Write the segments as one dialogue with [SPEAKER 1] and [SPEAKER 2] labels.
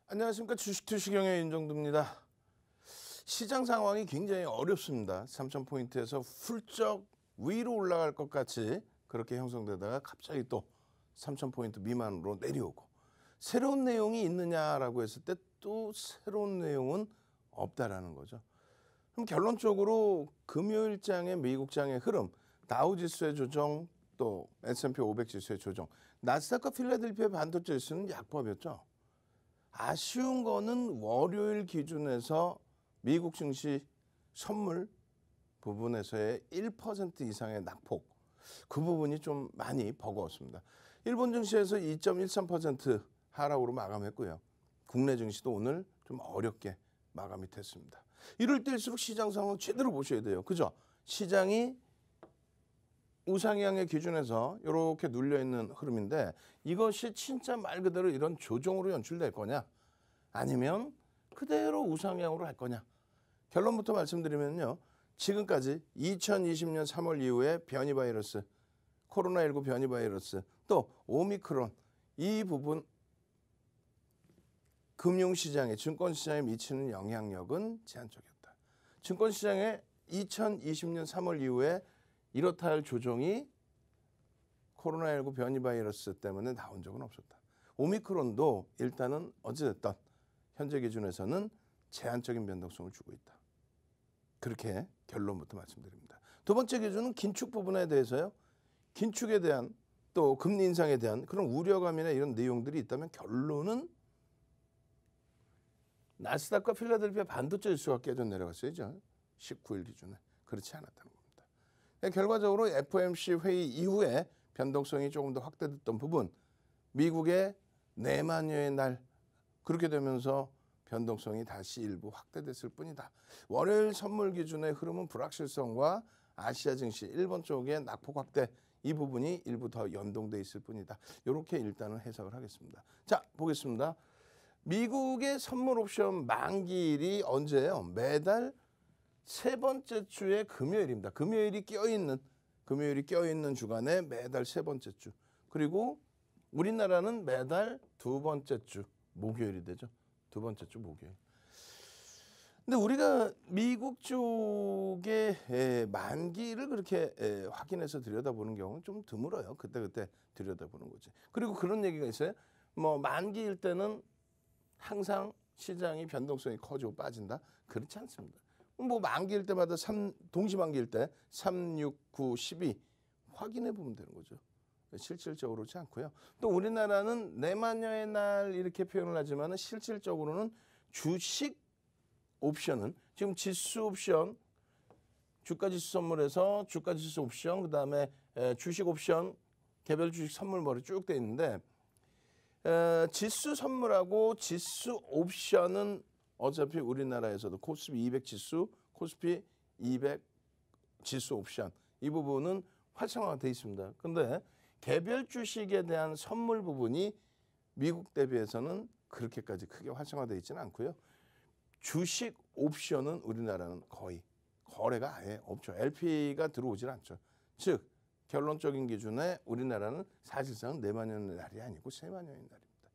[SPEAKER 1] 안녕하십니까. 주식투시경의 윤정두입니다. 시장 상황이 굉장히 어렵습니다. 3,000포인트에서 훌쩍 위로 올라갈 것 같이 그렇게 형성되다가 갑자기 또 3,000포인트 미만으로 내려오고, 새로운 내용이 있느냐라고 했을 때 또 새로운 내용은 없다라는 거죠. 그럼 결론적으로 금요일장의 미국장의 흐름, 다우지수의 조정, 또 S&P 500 지수의 조정, 나스닥과 필라델피아 반도체 지수는 약보합이었죠. 아쉬운 거는 월요일 기준에서 미국 증시 선물 부분에서의 1% 이상의 낙폭, 그 부분이 좀 많이 버거웠습니다. 일본 증시에서 2.13% 하락으로 마감했고요. 국내 증시도 오늘 좀 어렵게 마감이 됐습니다. 이럴 때일수록 시장 상황 제대로 보셔야 돼요. 그죠? 시장이 우상향의 기준에서 이렇게 눌려있는 흐름인데, 이것이 진짜 말 그대로 이런 조정으로 연출될 거냐, 아니면 그대로 우상향으로 할 거냐. 결론부터 말씀드리면요, 지금까지 2020년 3월 이후에 변이 바이러스, 코로나19 변이 바이러스, 또 오미크론, 이 부분 금융시장에, 증권시장에 미치는 영향력은 제한적이었다. 증권시장에 2020년 3월 이후에 이렇다 할 조정이 코로나19 변이 바이러스 때문에 나온 적은 없었다. 오미크론도 일단은 어찌됐든 현재 기준에서는 제한적인 변동성을 주고 있다. 그렇게 결론부터 말씀드립니다. 두 번째 기준은 긴축 부분에 대해서요. 긴축에 대한, 또 금리 인상에 대한 그런 우려감이나 이런 내용들이 있다면 결론은 나스닥과 필라델피아 반도체 지수가 깨져 내려갔어야죠. 19일 기준에. 그렇지 않았다는 겁니다. 결과적으로 FOMC 회의 이후에 변동성이 조금 더 확대됐던 부분, 미국의 내만여의 날, 그렇게 되면서 변동성이 다시 일부 확대됐을 뿐이다. 월요일 선물 기준의 흐름은 불확실성과 아시아 증시, 일본 쪽의 낙폭 확대, 이 부분이 일부 더 연동돼 있을 뿐이다. 이렇게 일단은 해석을 하겠습니다. 자, 보겠습니다. 미국의 선물 옵션 만기일이 언제예요? 매달 세 번째 주의 금요일입니다. 금요일이 껴있는 주간에 매달 세 번째 주. 그리고 우리나라는 매달 두 번째 주 목요일이 되죠. 두 번째 주 목요일. 근데 우리가 미국 쪽의 만기를 그렇게 확인해서 들여다보는 경우는 좀 드물어요. 그때 들여다보는 거지. 그리고 그런 얘기가 있어요. 뭐 만기일 때는 항상 시장이 변동성이 커지고 빠진다. 그렇지 않습니다. 뭐 만기일 때마다 동시 만기일 때 3, 6, 9, 12 확인해 보면 되는 거죠. 실질적으로 그렇지 않고요. 또 우리나라는 내만여의 날 이렇게 표현을 하지만 실질적으로는 주식 옵션은 지금 지수 옵션, 주가지수 선물에서 주가지수 옵션, 그 다음에 주식 옵션, 개별 주식 선물 머리 쭉 돼 있는데, 지수 선물하고 지수 옵션은 어차피 우리나라에서도 코스피 200 지수, 코스피 200 지수 옵션, 이 부분은 활성화가 되어 있습니다. 그런데 개별 주식에 대한 선물 부분이 미국 대비해서는 그렇게까지 크게 활성화되어 있지는 않고요. 주식 옵션은 우리나라는 거의 거래가 아예 없죠. LP가 들어오질 않죠. 즉 결론적인 기준에 우리나라는 사실상 내만여의 날이 아니고 세만여의 날입니다.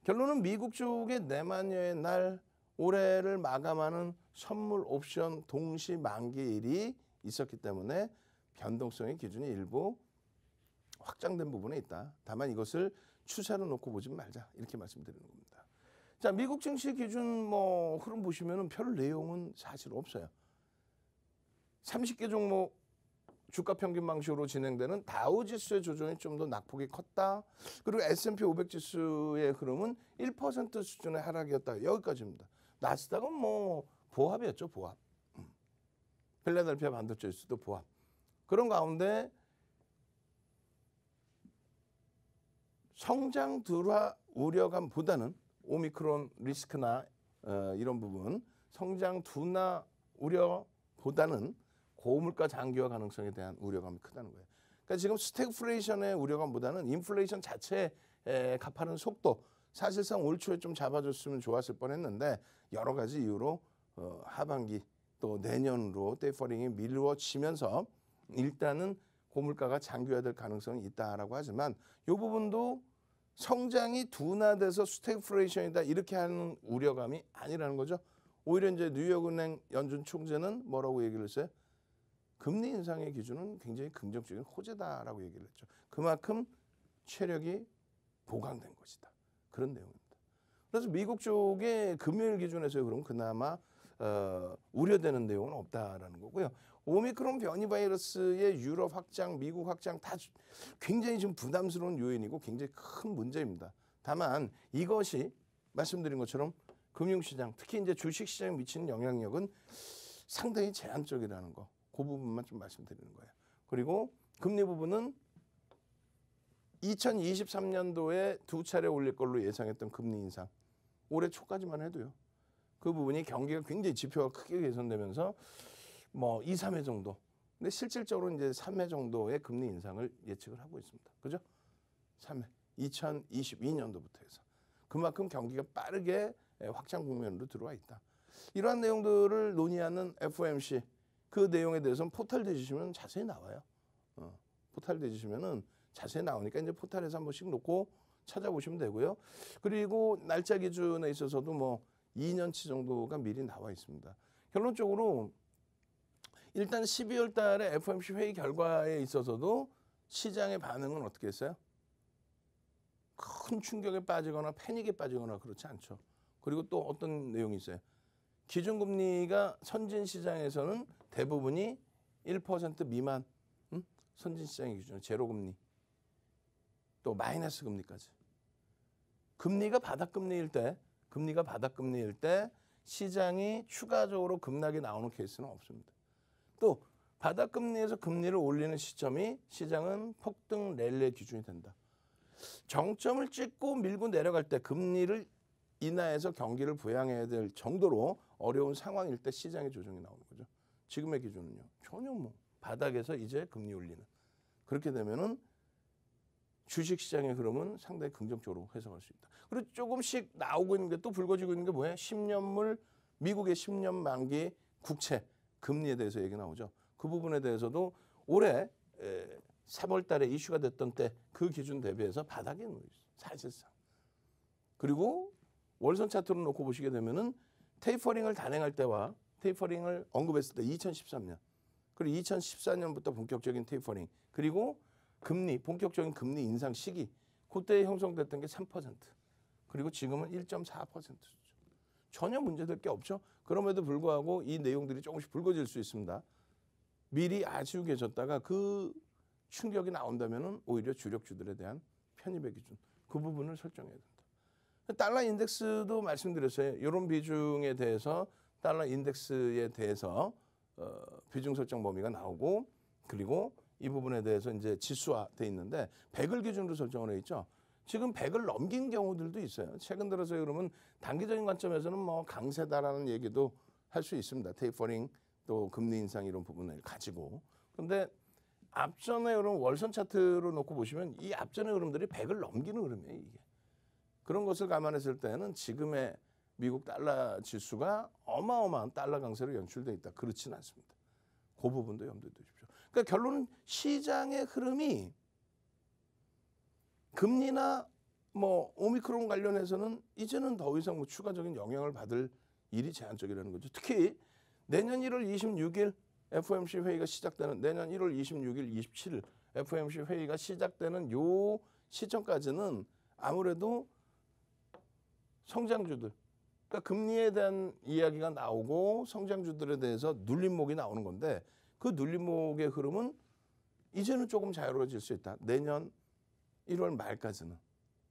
[SPEAKER 1] 결론은 미국 쪽의 내만여의 날, 올해를 마감하는 선물 옵션 동시 만기일이 있었기 때문에 변동성의 기준이 일부 확장된 부분에 있다. 다만 이것을 추세로 놓고 보지 말자, 이렇게 말씀드리는 겁니다. 자, 미국 증시 기준 흐름 보시면은 별 내용은 사실 없어요. 30개 종목 주가 평균 방식으로 진행되는 다우지수의 조정이 좀 더 낙폭이 컸다. 그리고 S&P 500 지수의 흐름은 1% 수준의 하락이었다. 여기까지입니다. 나스닥은 보합이었죠, 보합. 필라델피아 반도체 지수도 보합. 그런 가운데 성장 둔화 우려감보다는 오미크론 리스크나 이런 부분, 성장 둔화 우려보다는 고물가 장기화 가능성에 대한 우려감이 크다는 거예요. 그러니까 지금 스태그플레이션의 우려감보다는 인플레이션 자체의 가파른 속도, 사실상 올 초에 좀 잡아줬으면 좋았을 뻔했는데 여러 가지 이유로 하반기 또 내년으로 테이퍼링이 미루어지면서 일단은 고물가가 장기화될 가능성이 있다라고 하지만 이 부분도 성장이 둔화돼서 스태그플레이션이다 이렇게 하는 우려감이 아니라는 거죠. 오히려 이제 뉴욕은행 연준 총재는 뭐라고 얘기를 했어요? 금리 인상의 기준은 굉장히 긍정적인 호재다라고 얘기를 했죠. 그만큼 체력이 보강된 것이다. 그런 내용입니다. 그래서 미국 쪽의 금요일 기준에서 그럼 그나마 우려되는 내용은 없다라는 거고요. 오미크론 변이 바이러스의 유럽 확장, 미국 확장 다 굉장히 좀 부담스러운 요인이고 굉장히 큰 문제입니다. 다만 이것이 말씀드린 것처럼 금융시장, 특히 이제 주식시장에 미치는 영향력은 상당히 제한적이라는 거. 그 부분만 좀 말씀드리는 거예요. 그리고 금리 부분은 2023년도에 2차례 올릴 걸로 예상했던 금리 인상. 올해 초까지만 해도요. 그 부분이 경기가 굉장히 지표가 크게 개선되면서 뭐 2, 3회 정도. 근데 실질적으로 이제 3회 정도의 금리 인상을 예측을 하고 있습니다. 그죠? 3회. 2022년도부터 해서. 그만큼 경기가 빠르게 확장 국면으로 들어와 있다. 이러한 내용들을 논의하는 FOMC 그 내용에 대해서는 포털 뒤지시면 자세히 나와요. 포털 뒤지시면은 자세히 나오니까 이제 포털에서 한 번씩 놓고 찾아보시면 되고요. 그리고 날짜 기준에 있어서도 뭐 2년치 정도가 미리 나와 있습니다. 결론적으로 일단 12월 달에 FOMC 회의 결과에 있어서도 시장의 반응은 어떻게 했어요? 큰 충격에 빠지거나 패닉에 빠지거나 그렇지 않죠. 그리고 또 어떤 내용이 있어요? 기준금리가 선진시장에서는 대부분이 1% 미만, 선진시장의 기준은 제로금리, 또 마이너스 금리까지. 금리가 바닥금리일 때 시장이 추가적으로 급락이 나오는 케이스는 없습니다. 또 바닥금리에서 금리를 올리는 시점이 시장은 폭등 랠리의 기준이 된다. 정점을 찍고 밀고 내려갈 때 금리를 인하해서 경기를 부양해야 될 정도로 어려운 상황일 때 시장의 조정이 나오는 거죠. 지금의 기준은요. 전혀 뭐 바닥에서 이제 금리 올리는. 그렇게 되면은 주식시장의 흐름은 상당히 긍정적으로 해석할 수 있다. 그리고 조금씩 나오고 있는 게 또 불거지고 있는 게 뭐예요? 10년물 미국의 10년 만기 국채 금리에 대해서 얘기 나오죠. 그 부분에 대해서도 올해 3월 달에 이슈가 됐던 때 그 기준 대비해서 바닥에 놓여 있어요. 사실상. 그리고 월선 차트로 놓고 보시게 되면은 테이퍼링을 단행할 때와 테이퍼링을 언급했을 때 2013년 그리고 2014년부터 본격적인 테이퍼링 그리고 금리 본격적인 금리 인상 시기 그때 형성됐던 게 3% 그리고 지금은 1.4%죠. 전혀 문제될 게 없죠. 그럼에도 불구하고 이 내용들이 조금씩 불거질 수 있습니다. 미리 아쉬우게 졌다가 그 충격이 나온다면은 오히려 주력주들에 대한 편입의 기준 그 부분을 설정해야 된다. 달러 인덱스도 말씀드렸어요. 이런 비중에 대해서 달러 인덱스에 대해서 비중 설정 범위가 나오고 그리고 이 부분에 대해서 이제 지수화돼 있는데 100을 기준으로 설정을 해 있죠. 지금 100을 넘긴 경우들도 있어요. 최근 들어서 그러면 단기적인 관점에서는 뭐 강세다라는 얘기도 할 수 있습니다. 테이퍼링 또 금리 인상 이런 부분을 가지고. 그런데 앞전에 이런 월선 차트로 놓고 보시면 이 앞전의 흐름들이 100을 넘기는 흐름이에요. 이게. 그런 것을 감안했을 때는 지금의 미국 달러 지수가 어마어마한 달러 강세로 연출돼 있다. 그렇지는 않습니다. 그 부분도 염두에 두십시오. 그러니까 결론은 시장의 흐름이 금리나 뭐 오미크론 관련해서는 이제는 더 이상 뭐 추가적인 영향을 받을 일이 제한적이라는 거죠. 특히 내년 1월 26일 FOMC 회의가 시작되는 내년 1월 26일, 27일 FOMC 회의가 시작되는 요 시점까지는 아무래도 성장주들, 그러니까 금리에 대한 이야기가 나오고 성장주들에 대해서 눌림목이 나오는 건데 그 눌림목의 흐름은 이제는 조금 자유로워질 수 있다. 내년 1월 말까지는,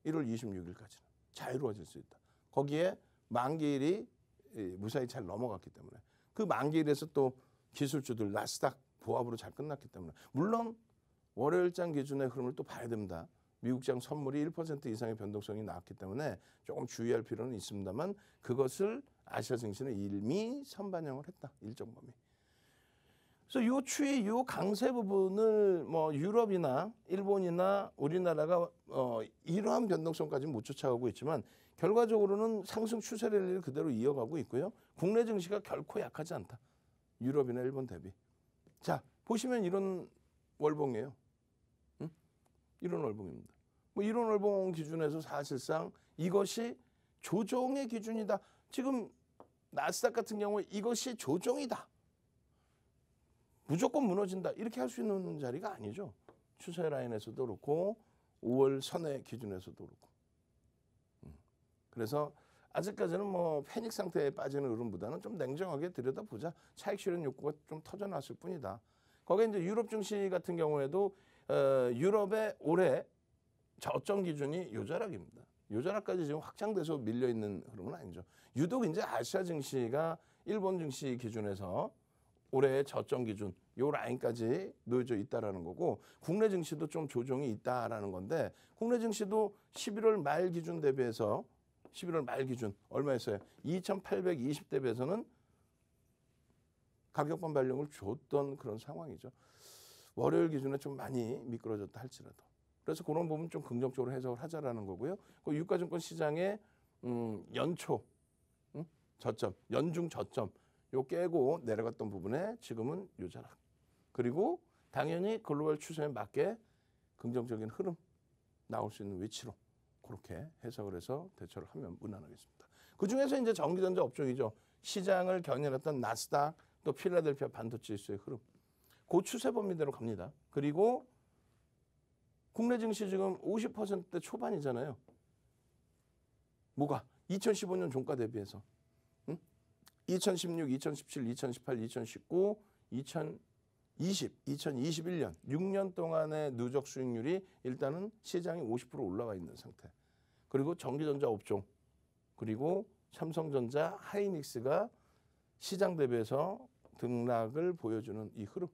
[SPEAKER 1] 1월 26일까지는 자유로워질 수 있다. 거기에 만기일이 무사히 잘 넘어갔기 때문에 그 만기일에서 또 기술주들 나스닥 보합으로 잘 끝났기 때문에 물론 월요일장 기준의 흐름을 또 봐야 됩니다. 미국장 선물이 1% 이상의 변동성이 나왔기 때문에 조금 주의할 필요는 있습니다만 그것을 아시아 증시는 이미 선반영을 했다. 일정 범위. 그래서 요 추이, 요 강세 부분을 뭐 유럽이나 일본이나 우리나라가 이러한 변동성까지 못 쫓아가고 있지만 결과적으로는 상승 추세 랠리를 그대로 이어가고 있고요. 국내 증시가 결코 약하지 않다. 유럽이나 일본 대비. 자, 보시면 이런 월봉이에요. 이런 월봉입니다. 뭐 이런 월봉 기준에서 사실상 이것이 조정의 기준이다. 지금 나스닥 같은 경우에 이것이 조정이다. 무조건 무너진다. 이렇게 할 수 있는 자리가 아니죠. 추세 라인에서도 그렇고 5월 선의 기준에서도 그렇고. 그래서 아직까지는 뭐 패닉 상태에 빠지는 흐름보다는 좀 냉정하게 들여다보자. 차익 실현 욕구가 좀 터져났을 뿐이다. 거기에 이제 유럽 증시 같은 경우에도 유럽의 올해 저점 기준이 요자락입니다. 요자락까지 지금 확장돼서 밀려 있는 흐름은 아니죠. 유독 이제 아시아 증시가 일본 증시 기준에서 올해의 저점 기준 요 라인까지 놓여져 있다라는 거고, 국내 증시도 좀 조정이 있다라는 건데, 국내 증시도 11월 말 기준 대비해서 11월 말 기준 얼마였어요? 2,820 대비해서는 가격 반발력을 줬던 그런 상황이죠. 월요일 기준에 좀 많이 미끄러졌다 할지라도. 그래서 그런 부분 좀 긍정적으로 해석을 하자라는 거고요. 그 유가증권 시장의 연초 저점, 연중 저점 요 깨고 내려갔던 부분에 지금은 요자락. 그리고 당연히 글로벌 추세에 맞게 긍정적인 흐름 나올 수 있는 위치로 그렇게 해석을 해서 대처를 하면 무난하겠습니다. 그중에서 이제 전기전자 업종이죠. 시장을 견인했던 나스닥 또 필라델피아 반도체 지수의 흐름. 그 추세 범위대로 갑니다. 그리고 국내 증시 지금 50%대 초반이잖아요. 뭐가? 2015년 종가 대비해서. 2016, 2017, 2018, 2019, 2020, 2021년 6년 동안의 누적 수익률이 일단은 시장이 50% 올라가 있는 상태. 그리고 전기전자 업종, 그리고 삼성전자, 하이닉스가 시장 대비해서 등락을 보여주는 이 흐름.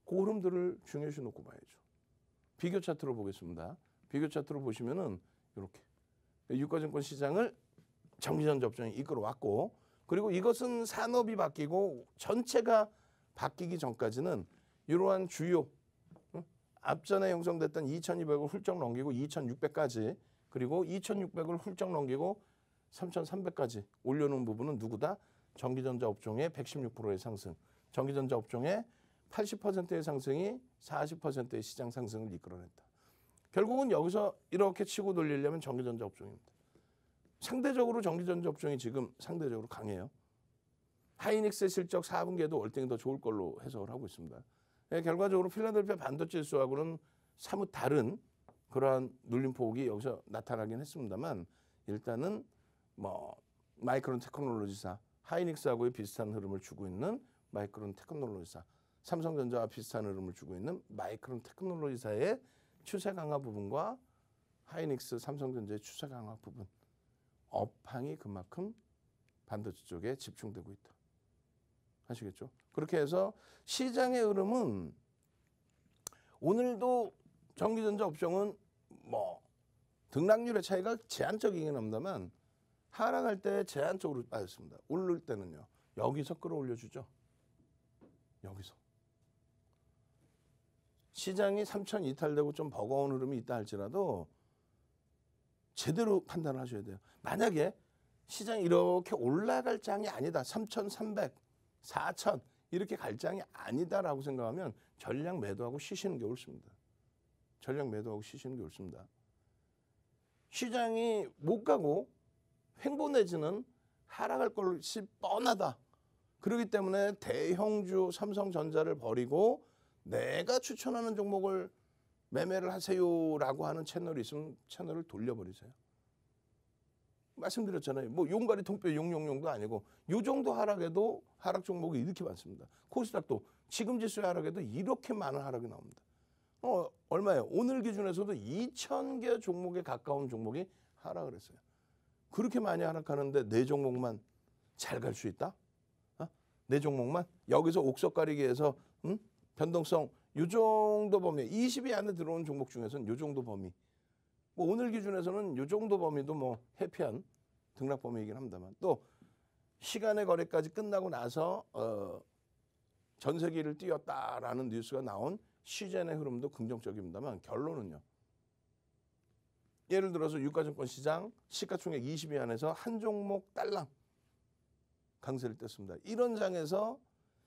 [SPEAKER 1] 그 흐름들을 중요시 놓고 봐야죠. 비교 차트로 보겠습니다. 비교 차트로 보시면은 이렇게 유가증권 시장을 전기전자 업종이 이끌어왔고, 그리고 이것은 산업이 바뀌고 전체가 바뀌기 전까지는 이러한 주요 앞전에 형성됐던 2200을 훌쩍 넘기고 2600까지, 그리고 2600을 훌쩍 넘기고 3300까지 올려놓은 부분은 누구다? 전기전자 업종의 116%의 상승, 전기전자 업종의 80%의 상승이 40%의 시장 상승을 이끌어냈다. 결국은 여기서 이렇게 치고 돌리려면 전기전자 업종입니다. 상대적으로 전기전자 업종이 지금 상대적으로 강해요. 하이닉스의 실적 4분기에도 월등히 더 좋을 걸로 해석을 하고 있습니다. 결과적으로 필라델피아 반도체 지수하고는 사뭇 다른 그러한 눌림폭이 여기서 나타나긴 했습니다만, 일단은 뭐 마이크론 테크놀로지사, 하이닉스하고의 비슷한 흐름을 주고 있는 마이크론 테크놀로지사, 삼성전자와 비슷한 흐름을 주고 있는 마이크론 테크놀로지사의 추세 강화 부분과 하이닉스, 삼성전자의 추세 강화 부분, 업황이 그만큼 반도체 쪽에 집중되고 있다. 아시겠죠? 그렇게 해서 시장의 흐름은 오늘도 전기전자 업종은 뭐 등락률의 차이가 제한적이긴 합니다만 하락할 때 제한적으로 빠졌습니다. 오를 때는요. 여기서 끌어올려주죠. 여기서. 시장이 3천 이탈되고 좀 버거운 흐름이 있다 할지라도 제대로 판단을 하셔야 돼요. 만약에 시장이 이렇게 올라갈 장이 아니다. 3,300, 4,000 이렇게 갈 장이 아니다라고 생각하면 전량 매도하고 쉬시는 게 옳습니다. 전량 매도하고 쉬시는 게 옳습니다. 시장이 못 가고 횡보 내지는 하락할 것이 뻔하다. 그렇기 때문에 대형주 삼성전자를 버리고 내가 추천하는 종목을 매매를 하세요라고 하는 채널이 있으면 채널을 돌려버리세요. 말씀드렸잖아요. 뭐 용가리 통뼈 용용용도 아니고 요 정도 하락에도 하락 종목이 이렇게 많습니다. 코스닥도 지금 지수의 하락에도 이렇게 많은 하락이 나옵니다. 얼마예요? 오늘 기준에서도 2,000개 종목에 가까운 종목이 하락을 했어요. 그렇게 많이 하락하는데 네 종목만 잘 갈 수 있다? 네 종목만? 여기서 옥석 가리기에서 변동성 요 정도 범위, 20위 안에 들어온 종목 중에서는 요 정도 범위. 뭐 오늘 기준에서는 요 정도 범위도 뭐 해피한 등락 범위이긴 합니다만, 또 시간의 거래까지 끝나고 나서 전세기를 띄웠다라는 뉴스가 나온 시젠의 흐름도 긍정적입니다만, 결론은요. 예를 들어서 유가증권 시장 시가총액 20위 안에서 한 종목 딸랑 강세를 뗐습니다. 이런 장에서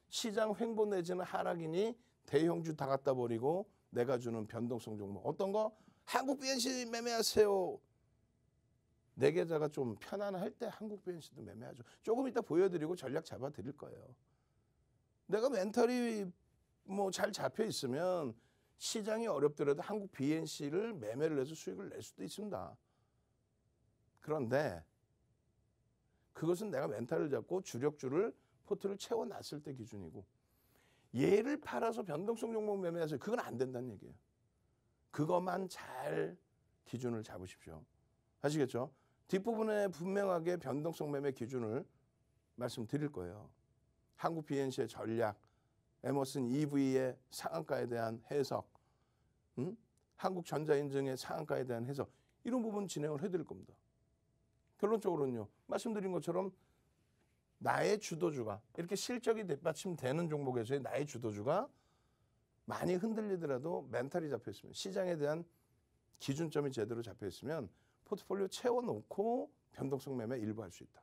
[SPEAKER 1] 시장 횡보 내지는 하락이니 대형주 다 갖다 버리고 내가 주는 변동성 종목, 어떤 거? 한국 BNC 매매하세요. 내 계좌가 좀 편안할 때 한국 BNC도 매매하죠. 조금 이따 보여드리고 전략 잡아드릴 거예요. 내가 멘탈이 뭐 잘 잡혀 있으면 시장이 어렵더라도 한국 BNC를 매매를 해서 수익을 낼 수도 있습니다. 그런데 그것은 내가 멘탈을 잡고 주력주를 포트를 채워놨을 때 기준이고, 얘를 팔아서 변동성 종목 매매해서 그건 안 된다는 얘기예요. 그것만 잘 기준을 잡으십시오. 아시겠죠? 뒷부분에 분명하게 변동성 매매 기준을 말씀드릴 거예요. 한국 BNC의 전략, 에머슨 EV의 상한가에 대한 해석, 한국 전자인증의 상한가에 대한 해석, 이런 부분 진행을 해드릴 겁니다. 결론적으로는요, 말씀드린 것처럼 나의 주도주가 이렇게 실적이 뒷받침되는 종목에서의 나의 주도주가 많이 흔들리더라도 멘탈이 잡혀 있으면, 시장에 대한 기준점이 제대로 잡혀 있으면 포트폴리오 채워놓고 변동성 매매 일부 할 수 있다.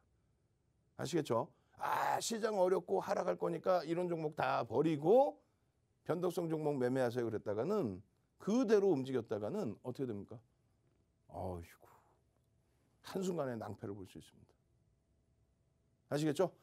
[SPEAKER 1] 아시겠죠? 아, 시장 어렵고 하락할 거니까 이런 종목 다 버리고 변동성 종목 매매하세요 그랬다가는, 그대로 움직였다가는 어떻게 됩니까? 어이구, 한순간에 낭패를 볼 수 있습니다. 아시겠죠?